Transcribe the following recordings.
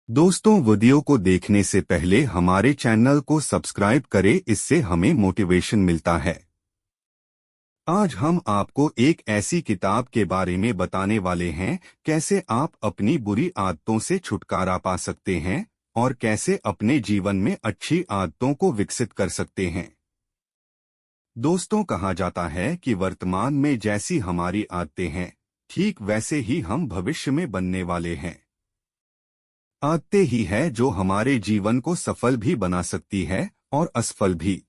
दोस्तों, वीडियो को देखने से पहले हमारे चैनल को सब्सक्राइब करें, इससे हमें मोटिवेशन मिलता है। आज हम आपको एक ऐसी किताब के बारे में बताने वाले हैं, कैसे आप अपनी बुरी आदतों से छुटकारा पा सकते हैं और कैसे अपने जीवन में अच्छी आदतों को विकसित कर सकते हैं। दोस्तों, कहा जाता है कि वर्तमान में जैसी हमारी आदतें हैं, ठीक वैसे ही हम भविष्य में बनने वाले हैं। आदतें ही है जो हमारे जीवन को सफल भी बना सकती है और असफल भी।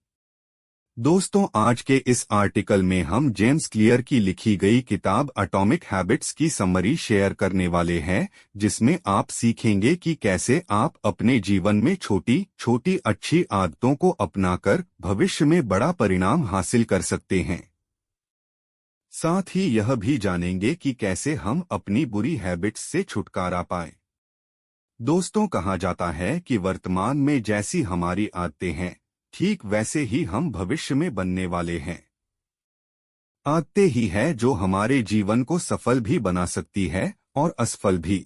दोस्तों, आज के इस आर्टिकल में हम जेम्स क्लियर की लिखी गई किताब एटॉमिक हैबिट्स की समरी शेयर करने वाले हैं, जिसमें आप सीखेंगे कि कैसे आप अपने जीवन में छोटी छोटी अच्छी आदतों को अपनाकर भविष्य में बड़ा परिणाम हासिल कर सकते हैं। साथ ही यह भी जानेंगे कि कैसे हम अपनी बुरी हैबिट्स से छुटकारा पाएं। दोस्तों, कहा जाता है कि वर्तमान में जैसी हमारी आदतें हैं, ठीक वैसे ही हम भविष्य में बनने वाले हैं। आदतें ही है जो हमारे जीवन को सफल भी बना सकती है और असफल भी।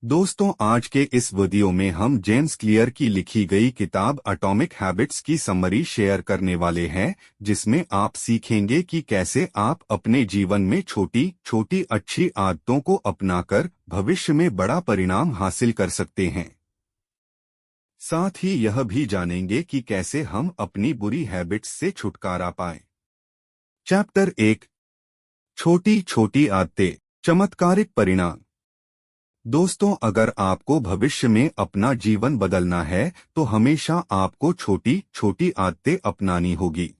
दोस्तों, आज के इस वीडियो में हम जेम्स क्लियर की लिखी गई किताब एटॉमिक हैबिट्स की समरी शेयर करने वाले हैं, जिसमें आप सीखेंगे कि कैसे आप अपने जीवन में छोटी छोटी अच्छी आदतों को अपनाकर भविष्य में बड़ा परिणाम हासिल कर सकते हैं। साथ ही यह भी जानेंगे कि कैसे हम अपनी बुरी हैबिट्स से छुटकारा पाएं। चैप्टर 1, छोटी छोटी आदतें, चमत्कारिक परिणाम। दोस्तों, अगर आपको भविष्य में अपना जीवन बदलना है तो हमेशा आपको छोटी छोटी आदतें अपनानी होगी।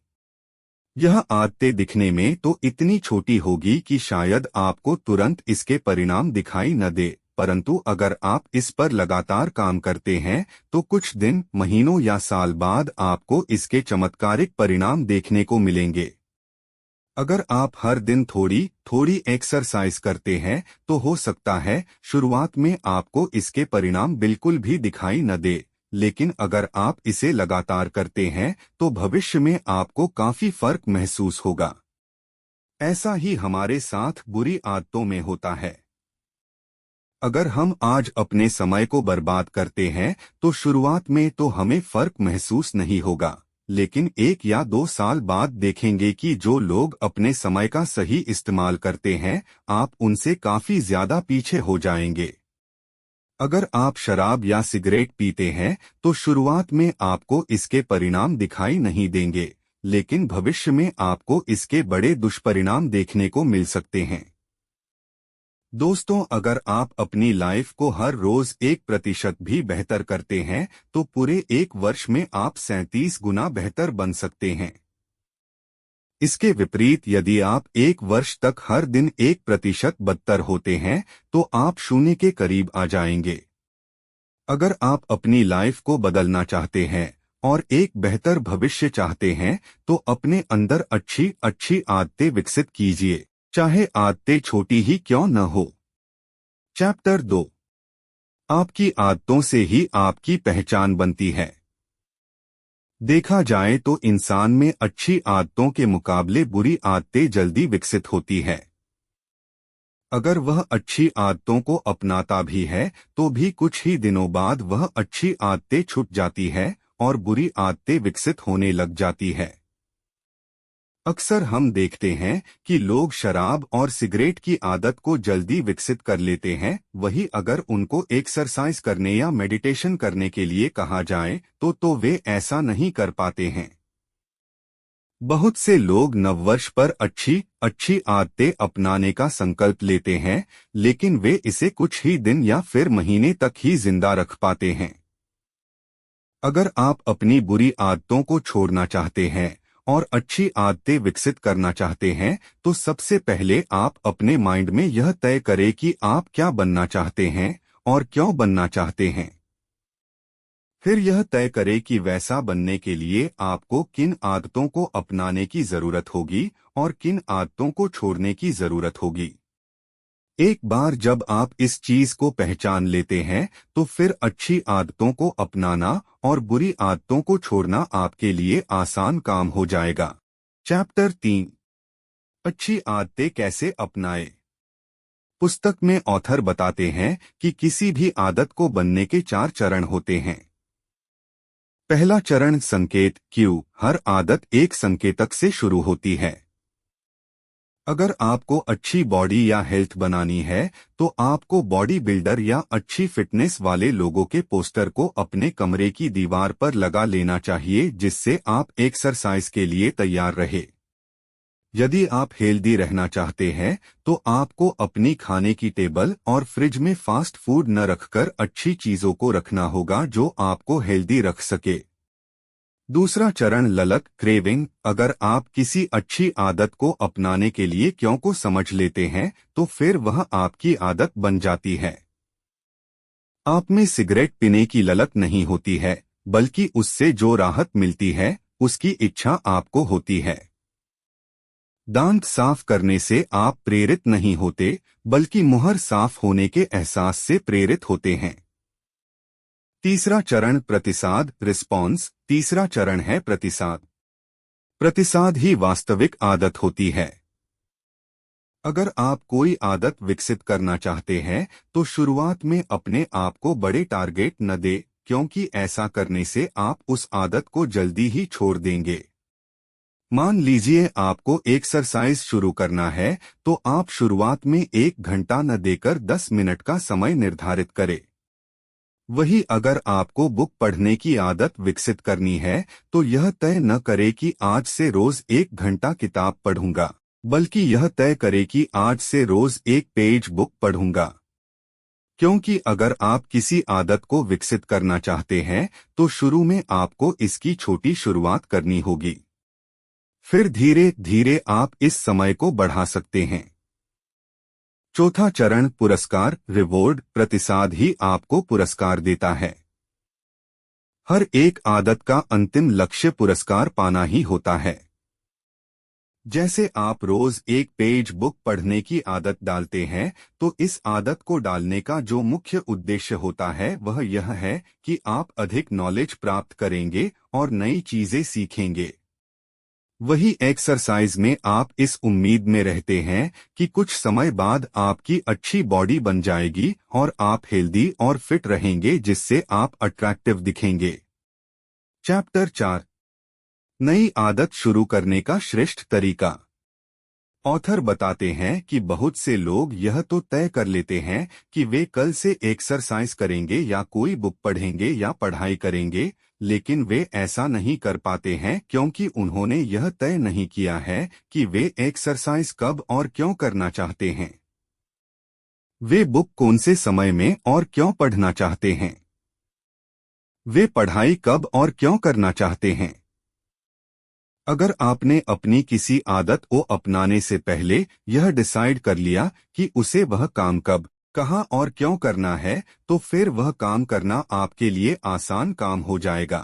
यह आदतें दिखने में तो इतनी छोटी होगी कि शायद आपको तुरंत इसके परिणाम दिखाई न दे, परंतु अगर आप इस पर लगातार काम करते हैं तो कुछ दिन, महीनों या साल बाद आपको इसके चमत्कारिक परिणाम देखने को मिलेंगे। अगर आप हर दिन थोड़ी थोड़ी एक्सरसाइज करते हैं तो हो सकता है शुरुआत में आपको इसके परिणाम बिल्कुल भी दिखाई न दे, लेकिन अगर आप इसे लगातार करते हैं तो भविष्य में आपको काफी फर्क महसूस होगा। ऐसा ही हमारे साथ बुरी आदतों में होता है। अगर हम आज अपने समय को बर्बाद करते हैं तो शुरुआत में तो हमें फर्क महसूस नहीं होगा, लेकिन 1 या 2 साल बाद देखेंगे कि जो लोग अपने समय का सही इस्तेमाल करते हैं, आप उनसे काफी ज्यादा पीछे हो जाएंगे। अगर आप शराब या सिगरेट पीते हैं तो शुरुआत में आपको इसके परिणाम दिखाई नहीं देंगे, लेकिन भविष्य में आपको इसके बड़े दुष्परिणाम देखने को मिल सकते हैं। दोस्तों, अगर आप अपनी लाइफ को हर रोज 1% भी बेहतर करते हैं तो पूरे 1 वर्ष में आप 37 गुना बेहतर बन सकते हैं। इसके विपरीत, यदि आप 1 वर्ष तक हर दिन 1% बदतर होते हैं तो आप शून्य के करीब आ जाएंगे। अगर आप अपनी लाइफ को बदलना चाहते हैं और एक बेहतर भविष्य चाहते हैं तो अपने अंदर अच्छी अच्छी आदतें विकसित कीजिए, चाहे आदतें छोटी ही क्यों न हो। चैप्टर 2, आपकी आदतों से ही आपकी पहचान बनती है। देखा जाए तो इंसान में अच्छी आदतों के मुकाबले बुरी आदतें जल्दी विकसित होती है। अगर वह अच्छी आदतों को अपनाता भी है तो भी कुछ ही दिनों बाद वह अच्छी आदतें छूट जाती है और बुरी आदतें विकसित होने लग जाती है। अक्सर हम देखते हैं कि लोग शराब और सिगरेट की आदत को जल्दी विकसित कर लेते हैं, वही अगर उनको एक्सरसाइज करने या मेडिटेशन करने के लिए कहा जाए तो वे ऐसा नहीं कर पाते हैं। बहुत से लोग नववर्ष पर अच्छी अच्छी आदतें अपनाने का संकल्प लेते हैं, लेकिन वे इसे कुछ ही दिन या फिर महीने तक ही जिंदा रख पाते हैं। अगर आप अपनी बुरी आदतों को छोड़ना चाहते हैं और अच्छी आदतें विकसित करना चाहते हैं तो सबसे पहले आप अपने माइंड में यह तय करें कि आप क्या बनना चाहते हैं और क्यों बनना चाहते हैं। फिर यह तय करें कि वैसा बनने के लिए आपको किन आदतों को अपनाने की जरूरत होगी और किन आदतों को छोड़ने की जरूरत होगी। एक बार जब आप इस चीज को पहचान लेते हैं तो फिर अच्छी आदतों को अपनाना और बुरी आदतों को छोड़ना आपके लिए आसान काम हो जाएगा। चैप्टर 3, अच्छी आदतें कैसे अपनाएं। पुस्तक में ऑथर बताते हैं कि किसी भी आदत को बनने के 4 चरण होते हैं। पहला चरण संकेत क्यू। हर आदत एक संकेतक से शुरू होती है। अगर आपको अच्छी बॉडी या हेल्थ बनानी है तो आपको बॉडी बिल्डर या अच्छी फिटनेस वाले लोगों के पोस्टर को अपने कमरे की दीवार पर लगा लेना चाहिए, जिससे आप एक्सरसाइज के लिए तैयार रहे। यदि आप हेल्दी रहना चाहते हैं तो आपको अपनी खाने की टेबल और फ्रिज में फास्ट फूड न रखकर अच्छी चीजों को रखना होगा जो आपको हेल्दी रख सके। दूसरा चरण ललक क्रेविंग। अगर आप किसी अच्छी आदत को अपनाने के लिए क्यों को समझ लेते हैं तो फिर वह आपकी आदत बन जाती है। आप में सिगरेट पीने की ललक नहीं होती है, बल्कि उससे जो राहत मिलती है उसकी इच्छा आपको होती है। दांत साफ करने से आप प्रेरित नहीं होते, बल्कि मुहर साफ होने के एहसास से प्रेरित होते हैं। तीसरा चरण प्रतिसाद रिस्पॉन्स। तीसरा चरण है प्रतिसाद। प्रतिसाद ही वास्तविक आदत होती है। अगर आप कोई आदत विकसित करना चाहते हैं तो शुरुआत में अपने आप को बड़े टारगेट न दे, क्योंकि ऐसा करने से आप उस आदत को जल्दी ही छोड़ देंगे। मान लीजिए आपको एक्सरसाइज शुरू करना है तो आप शुरुआत में 1 घंटा न देकर 10 मिनट का समय निर्धारित करें। वही अगर आपको बुक पढ़ने की आदत विकसित करनी है तो यह तय न करे कि आज से रोज 1 घंटा किताब पढ़ूंगा, बल्कि यह तय करे कि आज से रोज 1 पेज बुक पढ़ूंगा। क्योंकि अगर आप किसी आदत को विकसित करना चाहते हैं तो शुरू में आपको इसकी छोटी शुरुआत करनी होगी। फिर धीरे धीरे आप इस समय को बढ़ा सकते हैं। चौथा चरण पुरस्कार रिवॉर्ड। प्रतिसाद ही आपको पुरस्कार देता है। हर एक आदत का अंतिम लक्ष्य पुरस्कार पाना ही होता है। जैसे आप रोज 1 पेज बुक पढ़ने की आदत डालते हैं तो इस आदत को डालने का जो मुख्य उद्देश्य होता है वह यह है कि आप अधिक नॉलेज प्राप्त करेंगे और नई चीजें सीखेंगे। वही एक्सरसाइज में आप इस उम्मीद में रहते हैं कि कुछ समय बाद आपकी अच्छी बॉडी बन जाएगी और आप हेल्दी और फिट रहेंगे, जिससे आप अट्रैक्टिव दिखेंगे। चैप्टर 4 नई आदत शुरू करने का श्रेष्ठ तरीका। ऑथर बताते हैं कि बहुत से लोग यह तो तय कर लेते हैं कि वे कल से एक्सरसाइज करेंगे या कोई बुक पढ़ेंगे या पढ़ाई करेंगे, लेकिन वे ऐसा नहीं कर पाते हैं क्योंकि उन्होंने यह तय नहीं किया है कि वे एक्सरसाइज कब और क्यों करना चाहते हैं। वे बुक कौन से समय में और क्यों पढ़ना चाहते हैं। वे पढ़ाई कब और क्यों करना चाहते हैं। अगर आपने अपनी किसी आदत को अपनाने से पहले यह डिसाइड कर लिया कि उसे वह काम कब, कहाँ और क्यों करना है, तो फिर वह काम करना आपके लिए आसान काम हो जाएगा।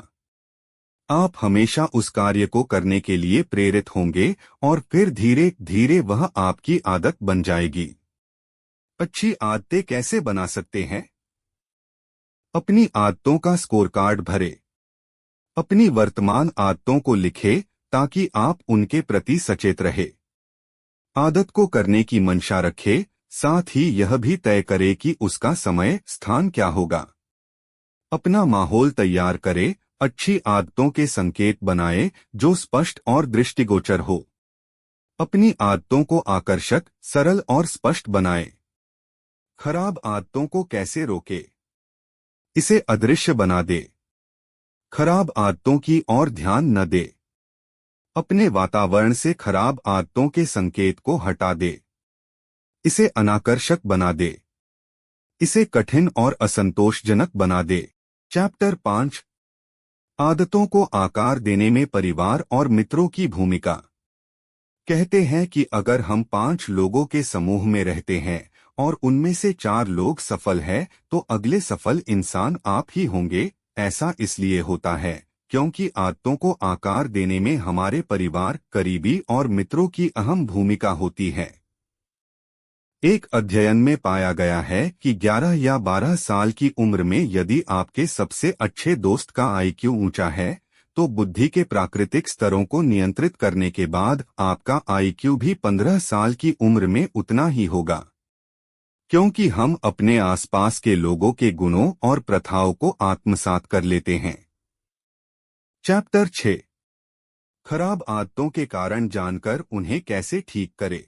आप हमेशा उस कार्य को करने के लिए प्रेरित होंगे और फिर धीरे धीरे वह आपकी आदत बन जाएगी। अच्छी आदतें कैसे बना सकते हैं? अपनी आदतों का स्कोर कार्ड भरें। अपनी वर्तमान आदतों को लिखें ताकि आप उनके प्रति सचेत रहे। आदत को करने की मंशा रखें, साथ ही यह भी तय करे कि उसका समय स्थान क्या होगा। अपना माहौल तैयार करें, अच्छी आदतों के संकेत बनाएं जो स्पष्ट और दृष्टिगोचर हो। अपनी आदतों को आकर्षक, सरल और स्पष्ट बनाएं। खराब आदतों को कैसे रोकें? इसे अदृश्य बना दे। खराब आदतों की ओर ध्यान न दे। अपने वातावरण से खराब आदतों के संकेत को हटा दे। इसे अनाकर्षक बना दे। इसे कठिन और असंतोषजनक बना दे। चैप्टर 5 आदतों को आकार देने में परिवार और मित्रों की भूमिका। कहते हैं कि अगर हम 5 लोगों के समूह में रहते हैं और उनमें से 4 लोग सफल हैं तो अगले सफल इंसान आप ही होंगे। ऐसा इसलिए होता है क्योंकि आदतों को आकार देने में हमारे परिवार, करीबी और मित्रों की अहम भूमिका होती है। एक अध्ययन में पाया गया है कि 11 या 12 साल की उम्र में यदि आपके सबसे अच्छे दोस्त का आईक्यू ऊंचा है तो बुद्धि के प्राकृतिक स्तरों को नियंत्रित करने के बाद आपका आईक्यू भी 15 साल की उम्र में उतना ही होगा। क्योंकि हम अपने आसपास के लोगों के गुणों और प्रथाओं को आत्मसात कर लेते हैं। चैप्टर 6। खराब आदतों के कारण जानकर उन्हें कैसे ठीक करें।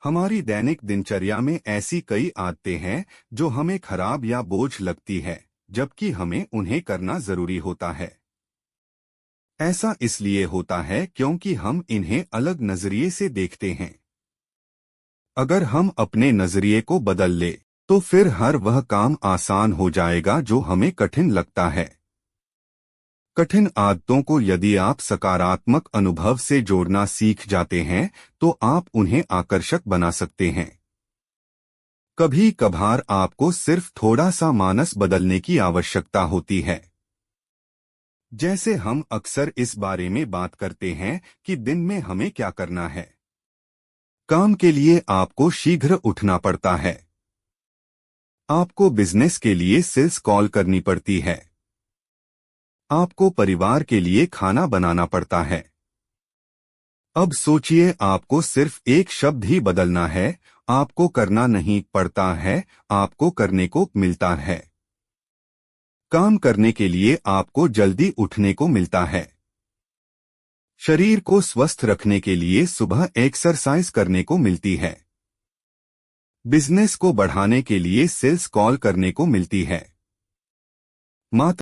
हमारी दैनिक दिनचर्या में ऐसी कई आदतें हैं जो हमें खराब या बोझ लगती है, जबकि हमें उन्हें करना जरूरी होता है। ऐसा इसलिए होता है क्योंकि हम इन्हें अलग नजरिए से देखते हैं। अगर हम अपने नजरिए को बदल ले, तो फिर हर वह काम आसान हो जाएगा जो हमें कठिन लगता है। कठिन आदतों को यदि आप सकारात्मक अनुभव से जोड़ना सीख जाते हैं, तो आप उन्हें आकर्षक बना सकते हैं। कभी कभार आपको सिर्फ थोड़ा सा मानस बदलने की आवश्यकता होती है। जैसे हम अक्सर इस बारे में बात करते हैं कि दिन में हमें क्या करना है। काम के लिए आपको शीघ्र उठना पड़ता है। आपको बिजनेस के लिए सेल्स कॉल करनी पड़ती है। आपको परिवार के लिए खाना बनाना पड़ता है। अब सोचिए, आपको सिर्फ एक शब्द ही बदलना है। आपको करना नहीं पड़ता है, आपको करने को मिलता है। काम करने के लिए आपको जल्दी उठने को मिलता है। शरीर को स्वस्थ रखने के लिए सुबह एक्सरसाइज करने को मिलती है। बिजनेस को बढ़ाने के लिए सेल्स कॉल करने को मिलती है। मात्र